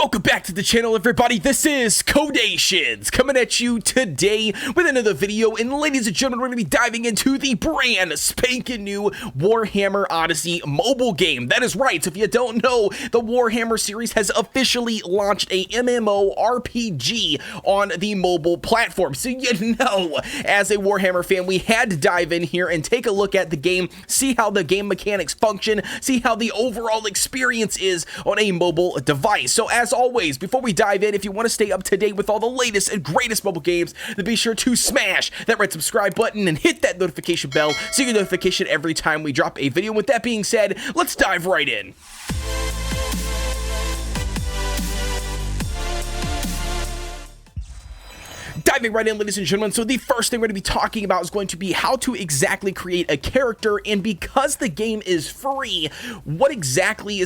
Welcome back to the channel, everybody. This is Kodeations coming at you today with another video. And ladies and gentlemen, we're going to be diving into the brand spanking new Warhammer Odyssey mobile game. That is right. So if you don't know, the Warhammer series has officially launched a MMORPG on the mobile platform. So you know, as a Warhammer fan, we had to dive in here and take a look at the game, see how the game mechanics function, see how the overall experience is on a mobile device. So as always, before we dive in, if you want to stay up to date with all the latest and greatest mobile games, then be sure to smash that red subscribe button and hit that notification bell so you get notification every time we drop a video. With that being said, let's dive right in. Diving right in, ladies and gentlemen, so the first thing we're going to be talking about is going to be how to exactly create a character. And because the game is free, what exactly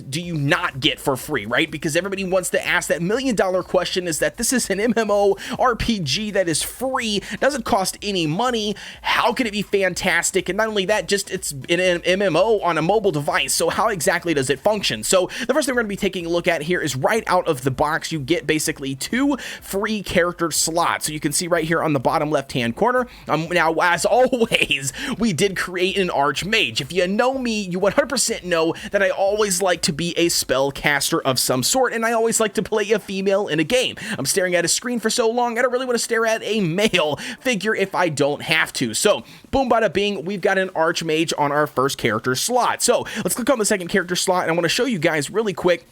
do you not get for free, right? Because everybody wants to ask that million-dollar question, is that this is an MMORPG that is free, doesn't cost any money. How can it be fantastic? And not only that, just it's an MMO on a mobile device. So how exactly does it function? So the first thing we're going to be taking a look at here is right out of the box, you get basically 2 free character slots. So you can see right here on the bottom left-hand corner. Now, as always, we did create an Archmage. If you know me, you 100% know that I always like to be a spellcaster of some sort, and I always like to play a female in a game. I'm staring at a screen for so long, I don't really want to stare at a male figure if I don't have to. So, boom, bada bing, we've got an Archmage on our first character slot. So, let's click on the second character slot, and I want to show you guys really quick.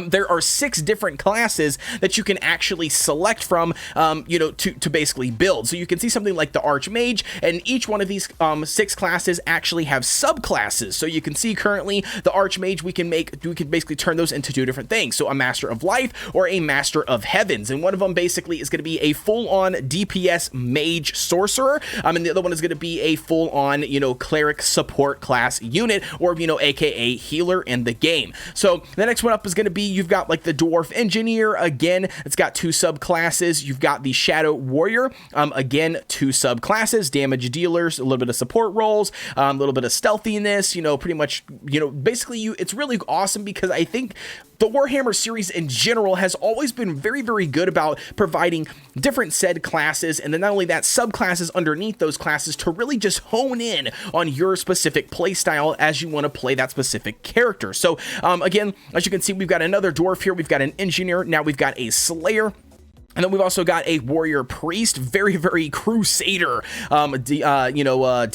There are 6 different classes that you can actually select from, to basically build. So you can see something like the Archmage, and each one of these 6 classes actually have subclasses. So you can see currently the Archmage, we can basically turn those into 2 different things. So a Master of Life or a Master of Heavens, and one of them basically is going to be a full-on DPS Mage Sorcerer, and the other one is going to be a full-on, Cleric Support class unit, or AKA Healer in the game. So the next one up is going to be, you've got like the Dwarf Engineer. Again, it's got 2 subclasses. You've got the Shadow Warrior. Again, 2 subclasses, damage dealers, a little bit of support roles, a little bit of stealthiness, pretty much, basically it's really awesome because I think the Warhammer series in general has always been very, very good about providing different said classes, and then not only that, subclasses underneath those classes to really just hone in on your specific playstyle as you want to play that specific character. So, again, as you can see, we've got another dwarf here, we've got an engineer, now we've got a slayer. And then we've also got a warrior priest, very, very crusader, Diablo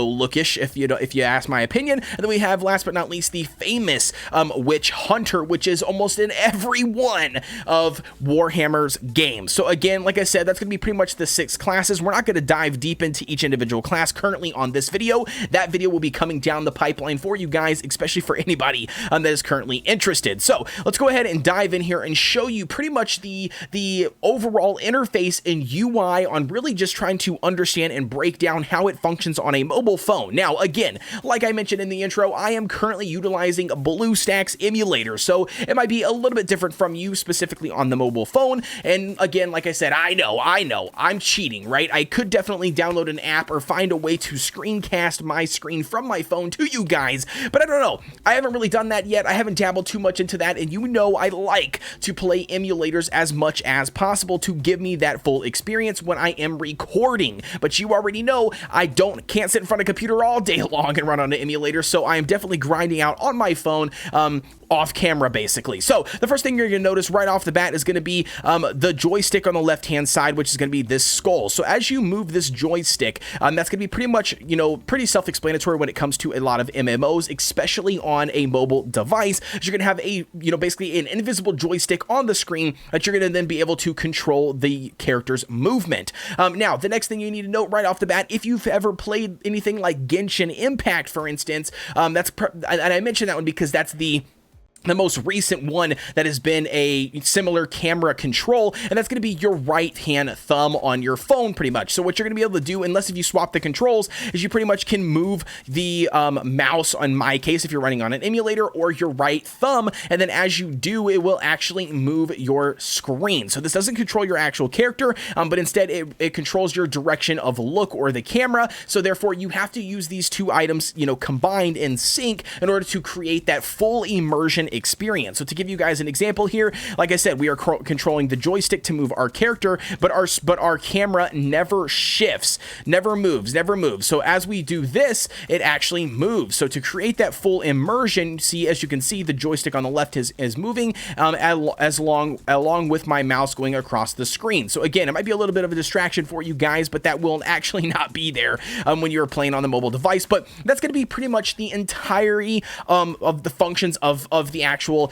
lookish, if you ask my opinion. And then we have, last but not least, the famous witch hunter, which is almost in every one of Warhammer's games. So again, like I said, that's going to be pretty much the 6 classes. We're not going to dive deep into each individual class currently on this video. That video will be coming down the pipeline for you guys, especially for anybody that is currently interested. So let's go ahead and dive in here and show you pretty much the overall interface and UI on really just trying to understand and break down how it functions on a mobile phone. Now, again, like I mentioned in the intro, I am currently utilizing BlueStacks emulator, so it might be a little bit different from you specifically on the mobile phone. And again, like I said, I know, I'm cheating, right? I could definitely download an app or find a way to screencast my screen from my phone to you guys, but I don't know. I haven't really done that yet. I haven't dabbled too much into that, and I like to play emulators as much as possible to give me that full experience when I am recording. But you already know I can't sit in front of a computer all day long and run on an emulator, so I am definitely grinding out on my phone off camera, basically. So the first thing you're going to notice right off the bat is going to be the joystick on the left hand side, which is going to be this skull. So as you move this joystick, that's going to be pretty much pretty self-explanatory when it comes to a lot of MMOs, especially on a mobile device. You're going to have a basically an invisible joystick on the screen that you're going to then be able to control the character's movement. Now, the next thing you need to note right off the bat, if you've ever played anything like Genshin Impact, for instance, and I mention that one because that's the most recent one that has been a similar camera control, and that's going to be your right hand thumb on your phone pretty much. So what you're going to be able to do, unless if you swap the controls, is you pretty much can move the mouse, in my case, if you're running on an emulator, or your right thumb, and then as you do, it will actually move your screen. So this doesn't control your actual character, but instead it controls your direction of look or the camera. So therefore you have to use these 2 items, combined in sync in order to create that full immersion gain experience. So to give you guys an example here, like I said, we are controlling the joystick to move our character, but our camera never shifts, never moves. So as we do this, it actually moves. So to create that full immersion, as you can see, the joystick on the left is moving along with my mouse going across the screen. So again, it might be a little bit of a distraction for you guys, but that will actually not be there when you're playing on the mobile device. But that's going to be pretty much the entirety of the functions of the actual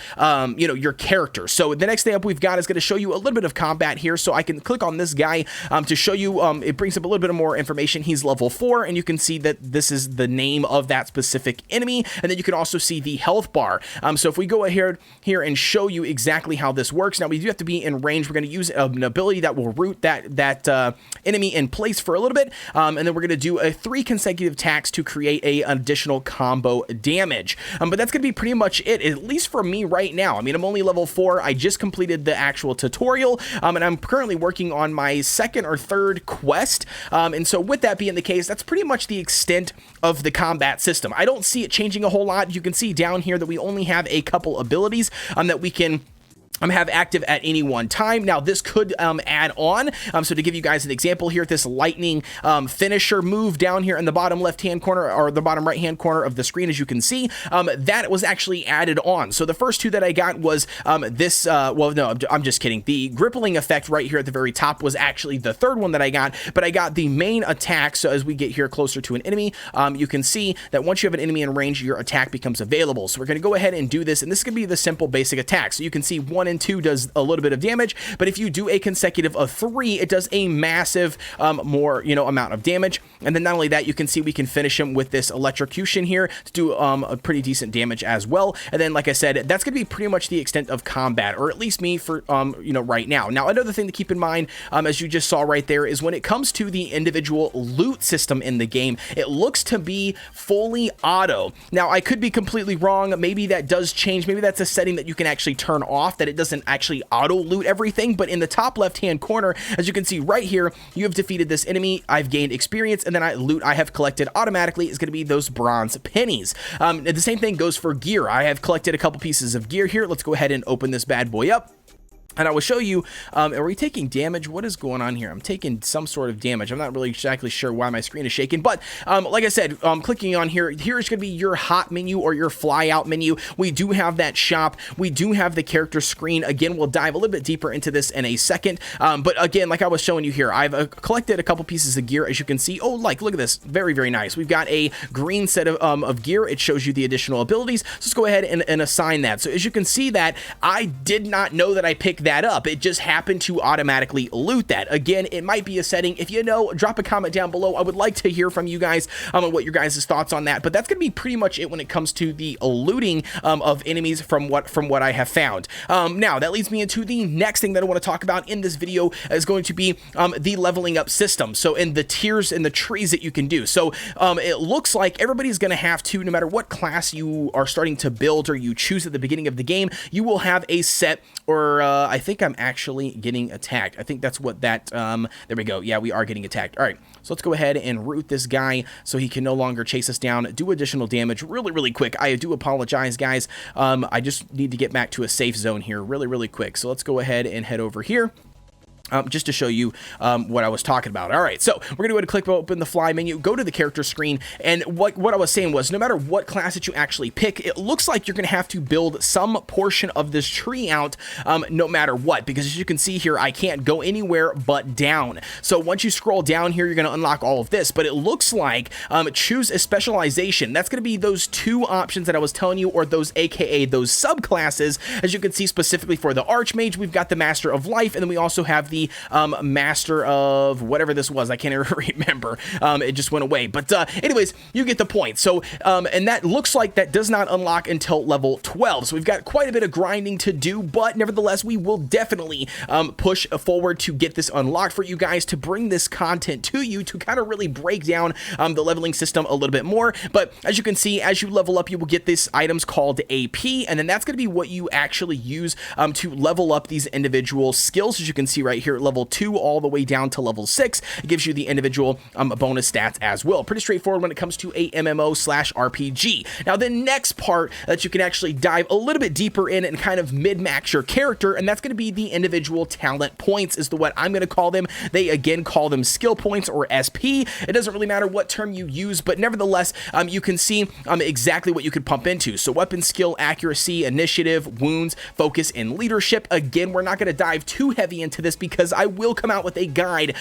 your character. So the next thing up we've got is going to show you a little bit of combat here. So I can click on this guy to show you. It brings up a little bit of more information. He's level 4, and you can see that this is the name of that specific enemy, and then you can also see the health bar. So if we go ahead here and show you exactly how this works, now we do have to be in range. We're going to use an ability that will root that enemy in place for a little bit, and then we're going to do 3 consecutive attacks to create an additional combo damage. But that's going to be pretty much it, at least for me right now. I mean, I'm only level 4. I just completed the actual tutorial, and I'm currently working on my 2nd or 3rd quest. And so with that being the case, that's pretty much the extent of the combat system. I don't see it changing a whole lot. You can see down here that we only have a couple abilities that we can have active at any one time. Now this could add on, so to give you guys an example here, this lightning finisher move down here in the bottom left hand corner or the bottom right hand corner of the screen, as you can see, that was actually added on. So the first 2 that I got was this well, no, I'm just kidding. The grippling effect right here at the very top was actually the 3rd one that I got, but I got the main attack. So as we get here closer to an enemy, you can see that once you have an enemy in range, your attack becomes available. So we're going to go ahead and do this, and this is going to be the simple basic attack. So you can see 1 and 2 does a little bit of damage, but if you do a consecutive of 3, it does a massive more amount of damage. And then not only that, you can see we can finish him with this electrocution here to do a pretty decent damage as well. And then, like I said, that's going to be pretty much the extent of combat, or at least me for right now. Now another thing to keep in mind, as you just saw right there, is when it comes to the individual loot system in the game, it looks to be fully auto. Now I could be completely wrong. Maybe that does change. Maybe that's a setting that you can actually turn off, that it doesn't actually auto loot everything. But in the top left hand corner, as you can see right here, you have defeated this enemy, I've gained experience, and then loot I have collected automatically is going to be those bronze pennies. The same thing goes for gear. I have collected a couple pieces of gear here. Let's go ahead and open this bad boy up. And I will show you, are we taking damage? What is going on here? I'm taking some sort of damage. I'm not really exactly sure why my screen is shaking, but like I said, clicking on here is going to be your hot menu or your fly out menu. We do have that shop. We do have the character screen. Again, we'll dive a little bit deeper into this in a second. But again, like I was showing you here, I've collected a couple pieces of gear, as you can see. Oh, look at this. Very, very nice. We've got a green set of gear. It shows you the additional abilities. So let's go ahead and assign that. So as you can see that, I did not know that I picked that up. It just happened to automatically loot that. Again, it might be a setting. If you know, drop a comment down below. I would like to hear from you guys on what your guys' thoughts on that. But that's going to be pretty much it when it comes to the looting of enemies from what I have found. Now, that leads me into the next thing that I want to talk about in this video is going to be the leveling up system. So in the tiers and the trees that you can do. So it looks like everybody's going to have to, no matter what class you are starting to build or you choose at the beginning of the game, you will have a set, or I think I'm actually getting attacked. I think that's what that, there we go. Yeah, we are getting attacked. All right, so let's go ahead and root this guy so he can no longer chase us down, do additional damage really, really quick. I do apologize, guys. I just need to get back to a safe zone here really, really quick. So let's go ahead and head over here. Just to show you what I was talking about. All right, so we're going to go ahead and click open the fly menu, go to the character screen, and what I was saying was, no matter what class that you actually pick, it looks like you're going to have to build some portion of this tree out no matter what, because as you can see here, I can't go anywhere but down. So once you scroll down here, you're going to unlock all of this, but it looks like choose a specialization. That's going to be those 2 options that I was telling you, or those aka those subclasses. As you can see, specifically for the Archmage, we've got the Master of Life, and then we also have the Master of whatever this was. I can't even remember. It just went away. But anyways, you get the point. So, and that looks like that does not unlock until level 12. So we've got quite a bit of grinding to do, but nevertheless, we will definitely push forward to get this unlocked for you guys, to bring this content to you, to kind of really break down the leveling system a little bit more. But as you can see, as you level up, you will get these items called AP, and then that's going to be what you actually use to level up these individual skills, as you can see right here, level 2 all the way down to level 6. It gives you the individual bonus stats as well. Pretty straightforward when it comes to a MMO/RPG. Now, the next part that you can actually dive a little bit deeper in and kind of mid-max your character, and that's going to be the individual talent points is what I'm going to call them. They again call them skill points or SP. It doesn't really matter what term you use, but nevertheless, you can see exactly what you could pump into. So weapon skill, accuracy, initiative, wounds, focus, and leadership. Again, we're not going to dive too heavy into this because I will come out with a guide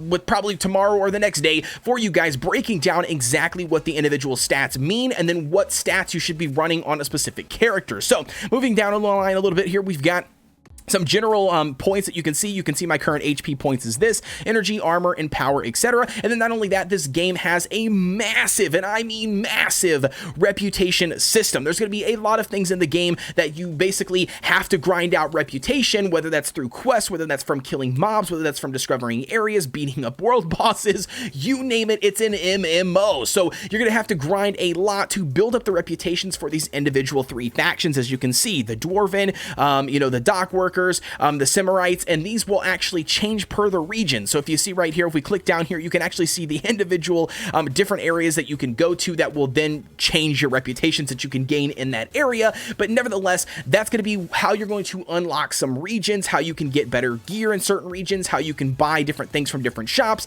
with probably tomorrow or the next day for you guys breaking down exactly what the individual stats mean and then what stats you should be running on a specific character. So moving down the line a little bit here, we've got some general points that you can see. You can see my current HP points is this, energy, armor, and power, etc. And then not only that, this game has a massive, and I mean massive, reputation system. There's going to be a lot of things in the game that you basically have to grind out reputation, whether that's through quests, whether that's from killing mobs, whether that's from discovering areas, beating up world bosses, you name it, it's an MMO. So you're going to have to grind a lot to build up the reputations for these individual 3 factions, as you can see, the Dwarven, the Dock Workers, the Semirites, and these will actually change per the region. So if you see right here, if we click down here, you can actually see the individual different areas that you can go to that will then change your reputations that you can gain in that area. But nevertheless, that's going to be how you're going to unlock some regions, how you can get better gear in certain regions, how you can buy different things from different shops,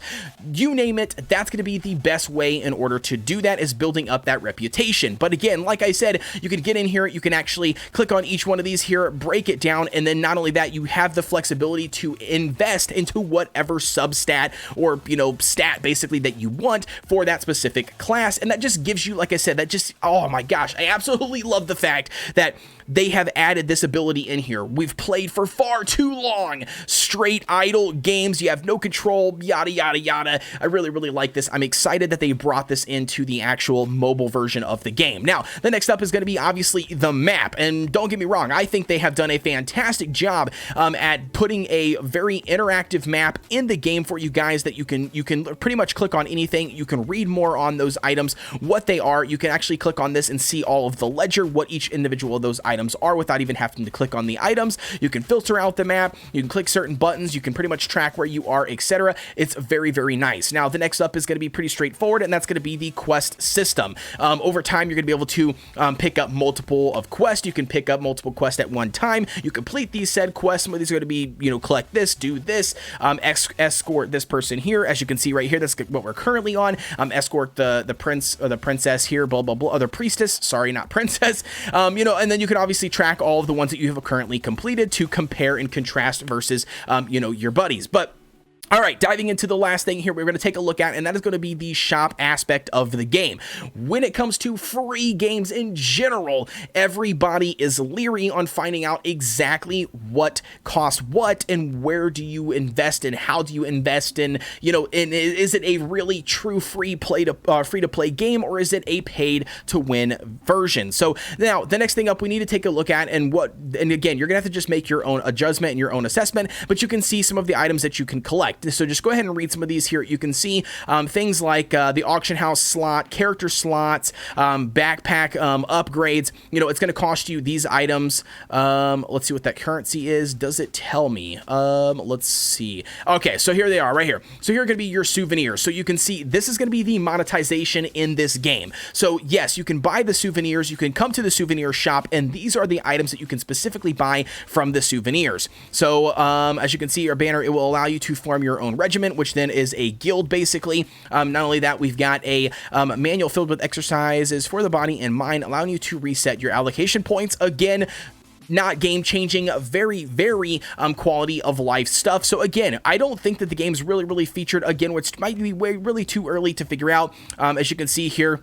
you name it. That's going to be the best way in order to do that, is building up that reputation. But again, like I said, you can get in here, you can actually click on each one of these here, break it down, and then not only that, you have the flexibility to invest into whatever substat or, stat basically that you want for that specific class. And that just gives you, like I said, that just, oh my gosh, I absolutely love the fact that they have added this ability in here. We've played for far too long straight idle games. You have no control, yada, yada, yada. I really, really like this. I'm excited that they brought this into the actual mobile version of the game. Now, the next up is going to be obviously the map. And don't get me wrong, I think they have done a fantastic job at putting a very interactive map in the game for you guys that you can pretty much click on anything. You can read more on those items, what they are. You can actually click on this and see all of the ledger, what each individual of those items are without even having to click on the items. You can filter out the map, you can click certain buttons, you can pretty much track where you are, etc. It's very, very nice. Now, the next up is going to be pretty straightforward, and that's going to be the quest system. Over time, you're going to be able to pick up multiple of quests. You can pick up multiple quests at one time. You complete these said quests. Some of these are going to be, collect this, do this, escort this person here. As you can see right here, that's what we're currently on. Escort the prince or the princess here, blah, blah, blah, or the priestess, sorry, not princess. And then you can obviously track all of the ones that you have currently completed to compare and contrast versus, your buddies. But all right, diving into the last thing here we're going to take a look at, and that is going to be the shop aspect of the game. When it comes to free games in general, everybody is leery on finding out exactly what costs what and where do you invest and how do you invest in, and is it a really true free to play game, or is it a paid to win version? So now the next thing up we need to take a look at, and again, you're going to have to just make your own adjustment and your own assessment, but you can see some of the items that you can collect. So just go ahead and read some of these here. You can see things like the auction house slot, character slots, backpack upgrades. It's going to cost you these items. Let's see what that currency is. Does it tell me? Let's see. Okay, so here they are right here. So here are going to be your souvenirs. So you can see this is going to be the monetization in this game. So yes, you can buy the souvenirs. You can come to the souvenir shop, and these are the items that you can specifically buy from the souvenirs. So as you can see, your banner, it will allow you to form your own regiment, which then is a guild basically. Not only that, we've got a manual filled with exercises for the body and mind, allowing you to reset your allocation points. Again, not game changing, very, very quality of life stuff. So again, I don't think that the game's really featured, again, which might be really too early to figure out. As you can see here,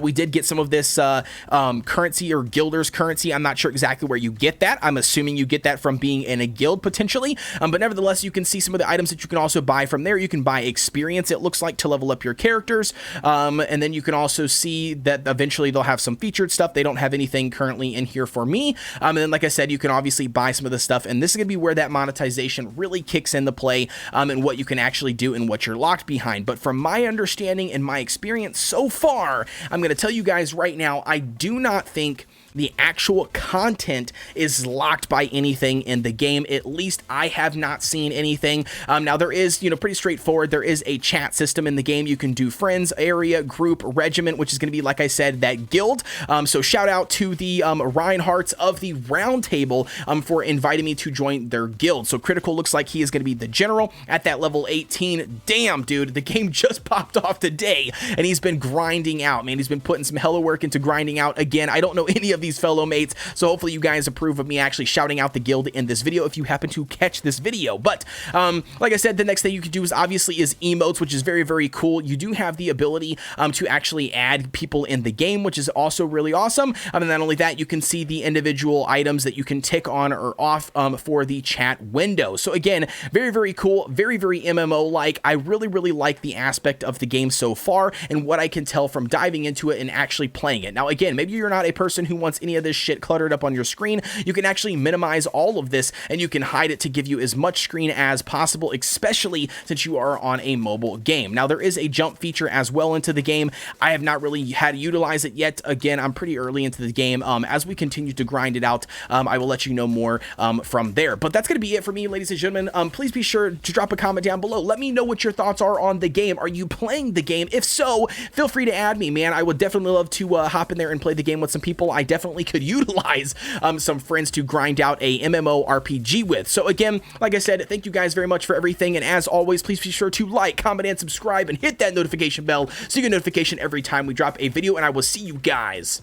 we did get some of this currency or guilders currency. I'm not sure exactly where you get that. I'm assuming you get that from being in a guild potentially. But nevertheless, you can see some of the items that you can also buy from there. You can buy experience, it looks like, to level up your characters. And then you can also see that eventually they'll have some featured stuff. They don't have anything currently in here for me. And then, like I said, you can obviously buy some of the stuff. And this is going to be where that monetization really kicks into play, and what you can actually do and what you're locked behind. But from my understanding and my experience so far, I'm going to tell you guys right now, I do not think the actual content is locked by anything in the game. At least I have not seen anything. Now there is, pretty straightforward. There is a chat system in the game. You can do friends, area, group, regiment, which is going to be, like I said, that guild. So shout out to the Reinhardts of the Round Table for inviting me to join their guild. So Critical looks like he is going to be the general at that level 18. Damn, dude, the game just popped off today and he's been grinding out, man. He's been putting some hella work into grinding out. Again, I don't know any of these fellow mates, so hopefully you guys approve of me actually shouting out the guild in this video if you happen to catch this video. But like I said, the next thing you can do is obviously emotes, which is very, very cool. You do have the ability to actually add people in the game, which is also really awesome. And not only that, you can see the individual items that you can tick on or off for the chat window. So again, very, very cool, very, very MMO-like. I really, really like the aspect of the game so far and what I can tell from diving into it and actually playing it. Now, again, maybe you're not a person who wants any of this shit cluttered up on your screen. You can actually minimize all of this and you can hide it to give you as much screen as possible, especially since you are on a mobile game. Now, there is a jump feature as well into the game. I have not really had to utilize it yet. Again, I'm pretty early into the game. As we continue to grind it out, I will let you know more from there. But that's going to be it for me, ladies and gentlemen. Please be sure to drop a comment down below. Let me know what your thoughts are on the game. Are you playing the game? If so, feel free to add me, man. I would definitely love to hop in there and play the game with some people. I definitely could utilize some friends to grind out a MMORPG with. So again, like I said, thank you guys very much for everything. And as always, please be sure to like, comment, and subscribe, and hit that notification bell so you get notification every time we drop a video. And I will see you guys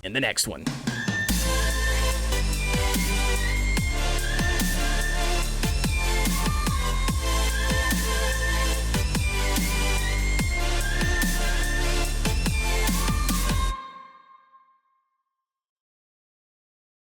in the next one.